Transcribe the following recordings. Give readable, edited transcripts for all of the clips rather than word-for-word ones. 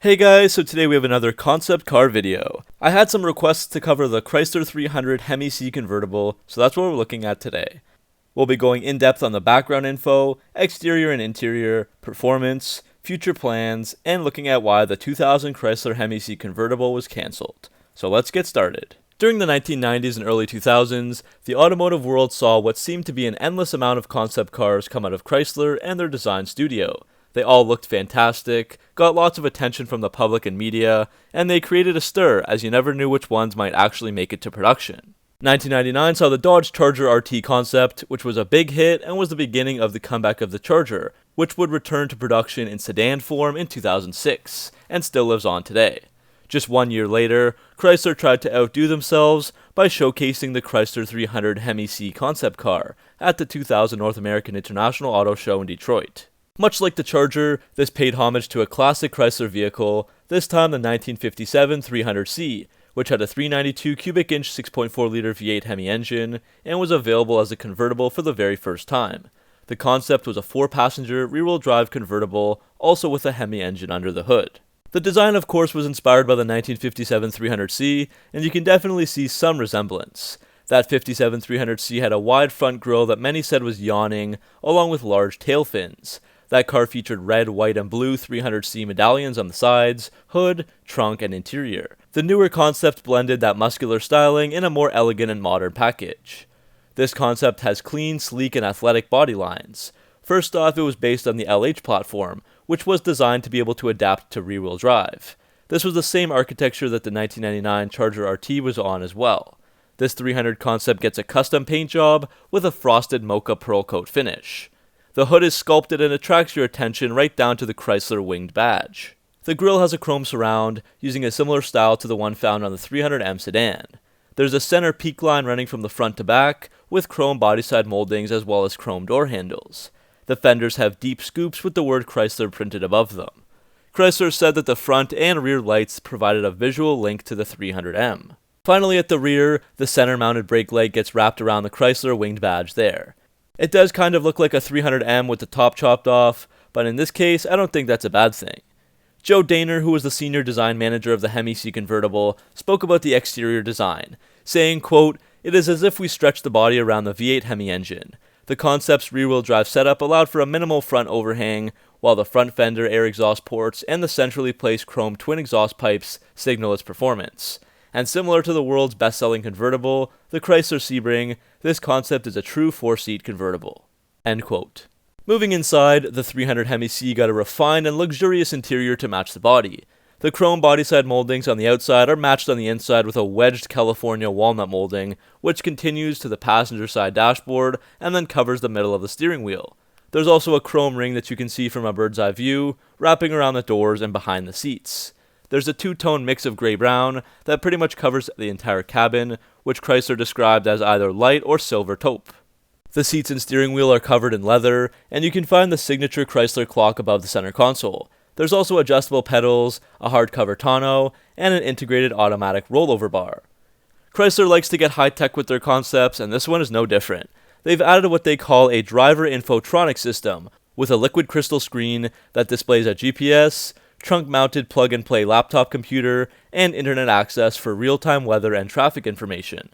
Hey guys, so today we have another concept car video. I had some requests to cover the Chrysler 300 Hemi C convertible, so that's what we're looking at today. We'll be going in depth on the background info, exterior and interior, performance, future plans, and looking at why the 2000 Chrysler Hemi C convertible was cancelled. So let's get started. During the 1990s and early 2000s, the automotive world saw what seemed to be an endless amount of concept cars come out of Chrysler and their design studio. They all looked fantastic, got lots of attention from the public and media, and they created a stir as you never knew which ones might actually make it to production. 1999 saw the Dodge Charger RT concept, which was a big hit and was the beginning of the comeback of the Charger, which would return to production in sedan form in 2006, and still lives on today. Just 1 year later, Chrysler tried to outdo themselves by showcasing the Chrysler 300 Hemi C concept car at the 2000 North American International Auto Show in Detroit. Much like the Charger, this paid homage to a classic Chrysler vehicle, this time the 1957 300C, which had a 392 cubic inch 6.4-liter V8 Hemi engine and was available as a convertible for the very first time. The concept was a 4-passenger rear-wheel drive convertible, also with a Hemi engine under the hood. The design, of course, was inspired by the 1957 300C, and you can definitely see some resemblance. That 57 300C had a wide front grille that many said was yawning, along with large tail fins. That car featured red, white, and blue 300C medallions on the sides, hood, trunk, and interior. The newer concept blended that muscular styling in a more elegant and modern package. This concept has clean, sleek, and athletic body lines. First off, it was based on the LH platform, which was designed to be able to adapt to rear-wheel drive. This was the same architecture that the 1999 Charger RT was on as well. This 300 concept gets a custom paint job with a frosted mocha pearl coat finish. The hood is sculpted and attracts your attention right down to the Chrysler winged badge. The grille has a chrome surround, using a similar style to the one found on the 300M sedan. There's a center peak line running from the front to back, with chrome bodyside moldings as well as chrome door handles. The fenders have deep scoops with the word Chrysler printed above them. Chrysler said that the front and rear lights provided a visual link to the 300M. Finally, at the rear, the center-mounted brake light gets wrapped around the Chrysler winged badge there. It does kind of look like a 300M with the top chopped off, but in this case, I don't think that's a bad thing. Joe Daner, who was the senior design manager of the Hemi C convertible, spoke about the exterior design, saying, quote, "It is as if we stretched the body around the V8 Hemi engine. The concept's rear-wheel drive setup allowed for a minimal front overhang, while the front fender air exhaust ports and the centrally placed chrome twin exhaust pipes signal its performance. And similar to the world's best-selling convertible, the Chrysler Sebring, this concept is a true 4-seat convertible." End quote. Moving inside, the 300 Hemi C got a refined and luxurious interior to match the body. The chrome bodyside moldings on the outside are matched on the inside with a wedged California walnut molding, which continues to the passenger side dashboard and then covers the middle of the steering wheel. There's also a chrome ring that you can see from a bird's eye view, wrapping around the doors and behind the seats. There's a two-tone mix of gray-brown that pretty much covers the entire cabin, which Chrysler described as either light or silver taupe. The seats and steering wheel are covered in leather, and you can find the signature Chrysler clock above the center console. There's also adjustable pedals, a hardcover tonneau, and an integrated automatic rollover bar. Chrysler likes to get high-tech with their concepts, and this one is no different. They've added what they call a driver Infotronic System, with a liquid crystal screen that displays a GPS, trunk-mounted plug-and-play laptop computer, and internet access for real-time weather and traffic information.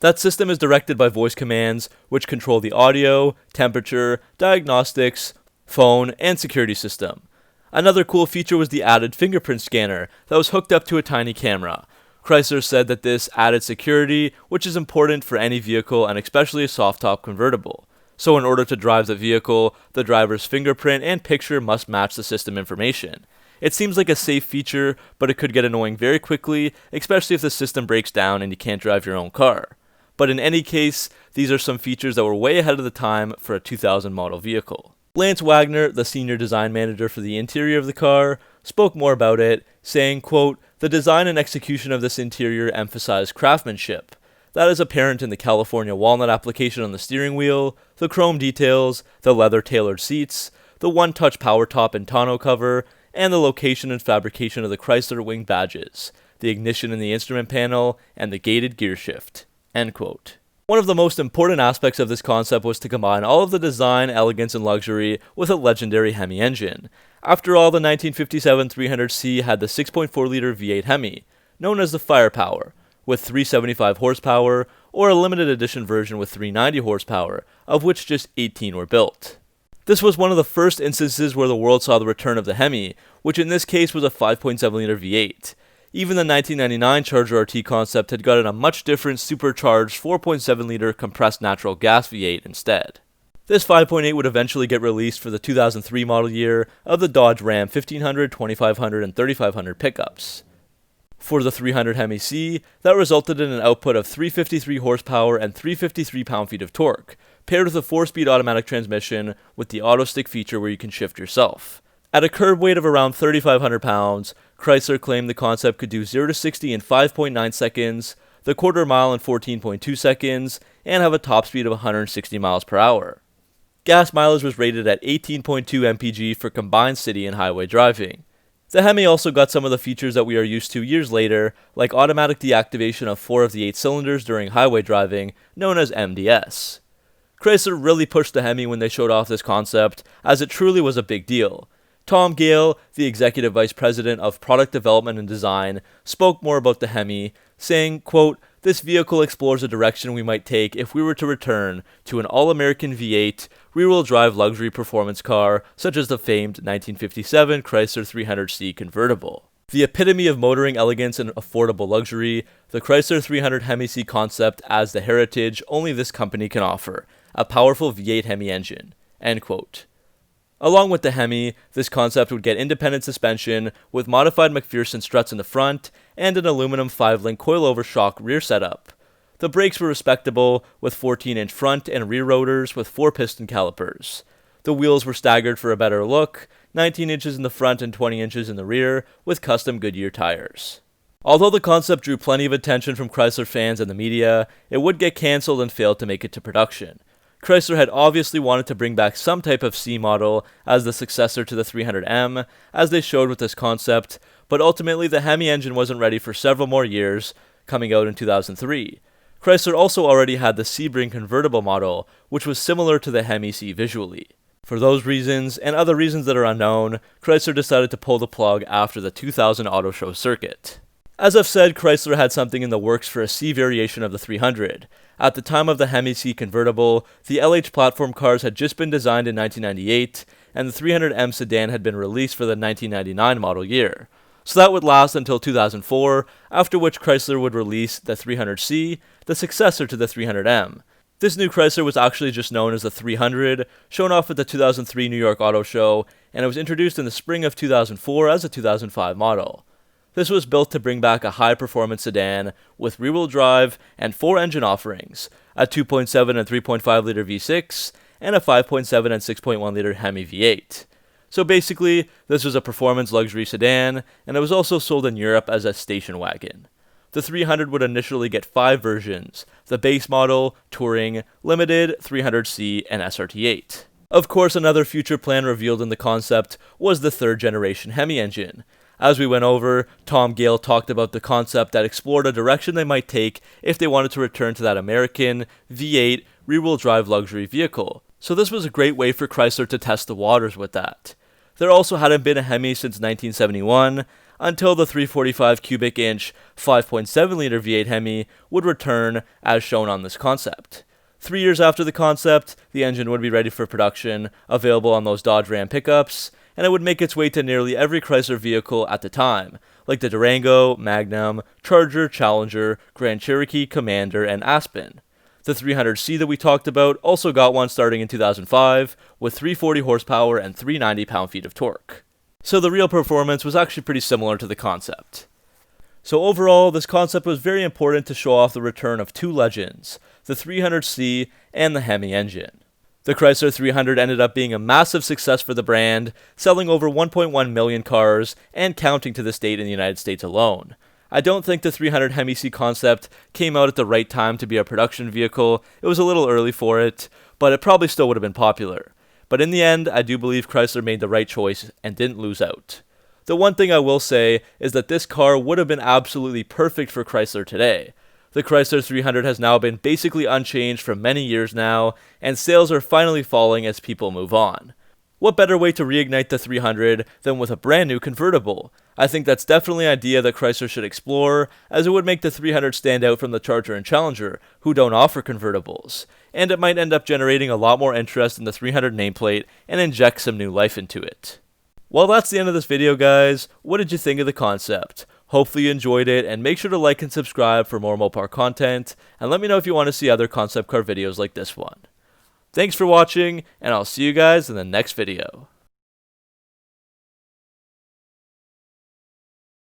That system is directed by voice commands, which control the audio, temperature, diagnostics, phone, and security system. Another cool feature was the added fingerprint scanner that was hooked up to a tiny camera. Chrysler said that this added security, which is important for any vehicle and especially a soft-top convertible. So in order to drive the vehicle, the driver's fingerprint and picture must match the system information. It seems like a safe feature, but it could get annoying very quickly, especially if the system breaks down and you can't drive your own car. But in any case, these are some features that were way ahead of the time for a 2000 model vehicle. Lance Wagner, the senior design manager for the interior of the car, spoke more about it, saying, quote, "The design and execution of this interior emphasized craftsmanship. That is apparent in the California walnut application on the steering wheel, the chrome details, the leather-tailored seats, the one-touch power top and tonneau cover, and the location and fabrication of the Chrysler wing badges, the ignition in the instrument panel, and the gated gear shift." End quote. One of the most important aspects of this concept was to combine all of the design, elegance, and luxury with a legendary Hemi engine. After all, the 1957 300C had the 6.4-liter V8 Hemi, known as the Firepower, with 375 horsepower, or a limited edition version with 390 horsepower, of which just 18 were built. This was one of the first instances where the world saw the return of the Hemi, which in this case was a 5.7-liter V8. Even the 1999 Charger RT concept had gotten a much different supercharged 4.7-liter compressed natural gas V8 instead. This 5.8 would eventually get released for the 2003 model year of the Dodge Ram 1500, 2500, and 3500 pickups. For the 300 Hemi C, that resulted in an output of 353 horsepower and 353 pound-feet of torque, paired with a 4-speed automatic transmission with the auto stick feature where you can shift yourself. At a curb weight of around 3,500 pounds, Chrysler claimed the concept could do 0 to 60 in 5.9 seconds, the quarter mile in 14.2 seconds, and have a top speed of 160 miles per hour. Gas mileage was rated at 18.2 mpg for combined city and highway driving. The Hemi also got some of the features that we are used to years later, like automatic deactivation of 4 of the 8 cylinders during highway driving, known as MDS. Chrysler really pushed the Hemi when they showed off this concept, as it truly was a big deal. Tom Gale, the Executive Vice President of Product Development and Design, spoke more about the Hemi, saying, quote, "This vehicle explores a direction we might take if we were to return to an all-American V8, rear-wheel drive luxury performance car, such as the famed 1957 Chrysler 300C Convertible. The epitome of motoring elegance and affordable luxury, the Chrysler 300 Hemi C concept adds the heritage only this company can offer, a powerful V8 Hemi engine." End quote. Along with the Hemi, this concept would get independent suspension with modified McPherson struts in the front and an aluminum 5-link coilover shock rear setup. The brakes were respectable, with 14-inch front and rear rotors with 4 piston calipers. The wheels were staggered for a better look, 19 inches in the front and 20 inches in the rear, with custom Goodyear tires. Although the concept drew plenty of attention from Chrysler fans and the media, it would get cancelled and failed to make it to production. Chrysler had obviously wanted to bring back some type of C model as the successor to the 300M, as they showed with this concept, but ultimately the Hemi engine wasn't ready for several more years, coming out in 2003. Chrysler also already had the Sebring convertible model, which was similar to the Hemi C visually. For those reasons, and other reasons that are unknown, Chrysler decided to pull the plug after the 2000 Auto Show circuit. As I've said, Chrysler had something in the works for a C variation of the 300. At the time of the Hemi C convertible, the LH platform cars had just been designed in 1998, and the 300M sedan had been released for the 1999 model year. So that would last until 2004, after which Chrysler would release the 300C, the successor to the 300M. This new Chrysler was actually just known as the 300, shown off at the 2003 New York Auto Show, and it was introduced in the spring of 2004 as a 2005 model. This was built to bring back a high-performance sedan with rear-wheel drive and 4 engine offerings, a 2.7 and 3.5-liter V6, and a 5.7 and 6.1-liter Hemi V8. So basically, this was a performance luxury sedan, and it was also sold in Europe as a station wagon. The 300 would initially get 5 versions: the base model, Touring, Limited, 300C, and SRT8. Of course, another future plan revealed in the concept was the 3rd generation Hemi engine. As we went over, Tom Gale talked about the concept that explored a direction they might take if they wanted to return to that American V8 rear-wheel drive luxury vehicle. So this was a great way for Chrysler to test the waters with that. There also hadn't been a Hemi since 1971, until the 345 cubic inch 5.7-liter V8 Hemi would return as shown on this concept. 3 years after the concept, the engine would be ready for production, available on those Dodge Ram pickups, and it would make its way to nearly every Chrysler vehicle at the time, like the Durango, Magnum, Charger, Challenger, Grand Cherokee, Commander, and Aspen. The 300C that we talked about also got one starting in 2005, with 340 horsepower and 390 pound-feet of torque. So the real performance was actually pretty similar to the concept. So overall, this concept was very important to show off the return of 2 legends, the 300C and the Hemi engine. The Chrysler 300 ended up being a massive success for the brand, selling over 1.1 million cars and counting to this date in the United States alone. I don't think the 300 Hemi C concept came out at the right time to be a production vehicle. It was a little early for it, but it probably still would have been popular. But in the end, I do believe Chrysler made the right choice and didn't lose out. The one thing I will say is that this car would have been absolutely perfect for Chrysler today. The Chrysler 300 has now been basically unchanged for many years now, and sales are finally falling as people move on. What better way to reignite the 300 than with a brand new convertible? I think that's definitely an idea that Chrysler should explore, as it would make the 300 stand out from the Charger and Challenger, who don't offer convertibles. And it might end up generating a lot more interest in the 300 nameplate and inject some new life into it. Well, that's the end of this video, guys. What did you think of the concept? Hopefully you enjoyed it, and make sure to like and subscribe for more Mopar content, and let me know if you want to see other concept car videos like this one. Thanks for watching, and I'll see you guys in the next video.